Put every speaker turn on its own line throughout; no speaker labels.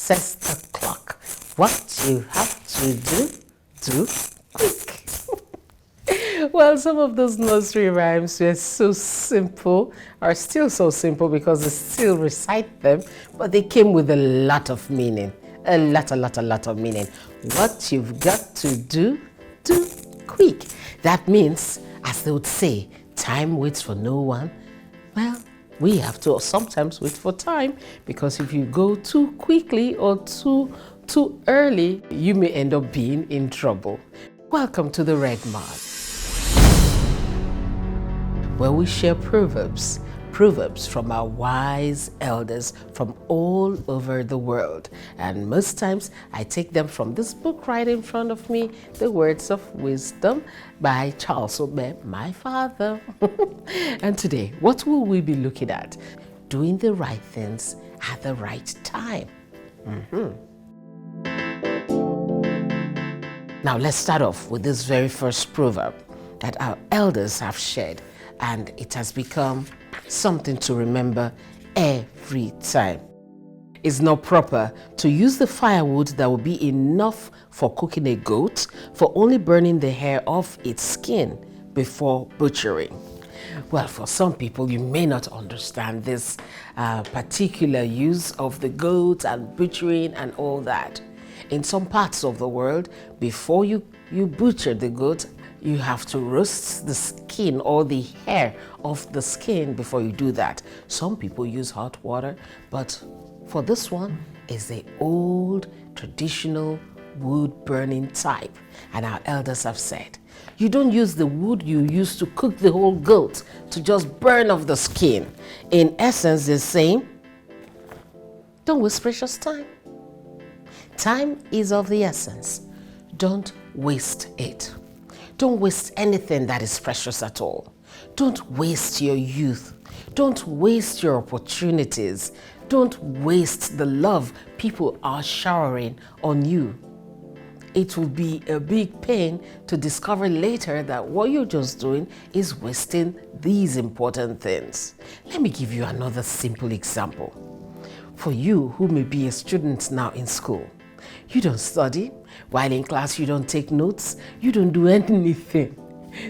says the clock. What you have to do quick. Well, some of those nursery rhymes were so simple, are still so simple because they still recite them, but they came with a lot of meaning. A lot of meaning. What you've got to do quick. That means, as they would say, time waits for no one. Well, we have to sometimes wait for time, because if you go too quickly or too early, you may end up being in trouble. Welcome to the Red Mart, where we share proverbs from our wise elders from all over the world. And most times I take them from this book right in front of me, The Words of Wisdom by Charles Obe, my father. And today, what will we be looking at? Doing the right things at the right time. Now let's start off with this very first proverb that our elders have shared, and it has become something to remember every time. It's not proper to use the firewood that will be enough for cooking a goat for only burning the hair off its skin before butchering. Well, for some people, you may not understand this particular use of the goat and butchering and all that. In some parts of the world, before you butcher the goat, you have to roast the skin or the hair of the skin before you do that. Some people use hot water, but for this one is the old traditional wood burning type. And our elders have said, you don't use the wood you used to cook the whole goat to just burn off the skin. In essence, they're saying, don't waste precious time. Time is of the essence. Don't waste it. Don't waste anything that is precious at all. Don't waste your youth. Don't waste your opportunities. Don't waste the love people are showering on you. It will be a big pain to discover later that what you're just doing is wasting these important things. Let me give you another simple example. For you who may be a student now in school, you don't study. While in class, you don't take notes. You don't do anything.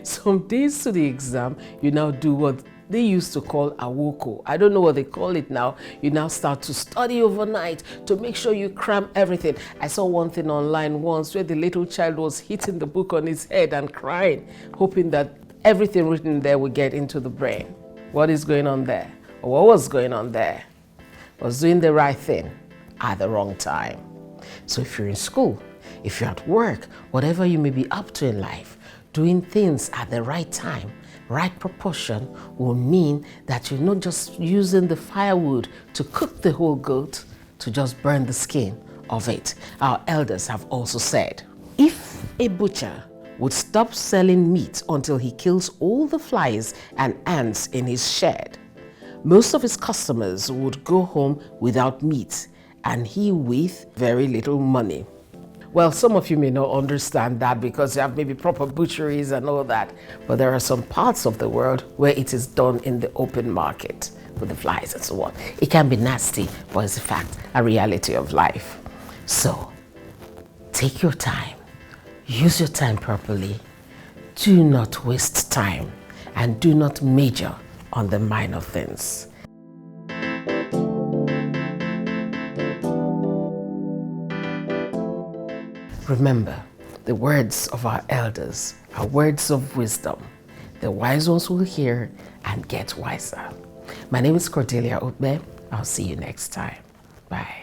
Some days to the exam, you now do what they used to call awoko. I don't know what they call it now. You now start to study overnight to make sure you cram everything. I saw one thing online once where the little child was hitting the book on his head and crying, hoping that everything written there would get into the brain. What is going on there? Or what was going on there? Was doing the right thing at the wrong time. So if you're in school, if you're at work, whatever you may be up to in life, doing things at the right time, right proportion will mean that you're not just using the firewood to cook the whole goat to just burn the skin of it. Our elders have also said, if a butcher would stop selling meat until he kills all the flies and ants in his shed, most of his customers would go home without meat and he with very little money. Well, some of you may not understand that because you have maybe proper butcheries and all that, but there are some parts of the world where it is done in the open market with the flies and so on. It can be nasty, but it's a fact, a reality of life. So, take your time, use your time properly, do not waste time, and do not major on the minor things. Remember, the words of our elders are words of wisdom. The wise ones will hear and get wiser. My name is Cordelia Obe. I'll see you next time. Bye.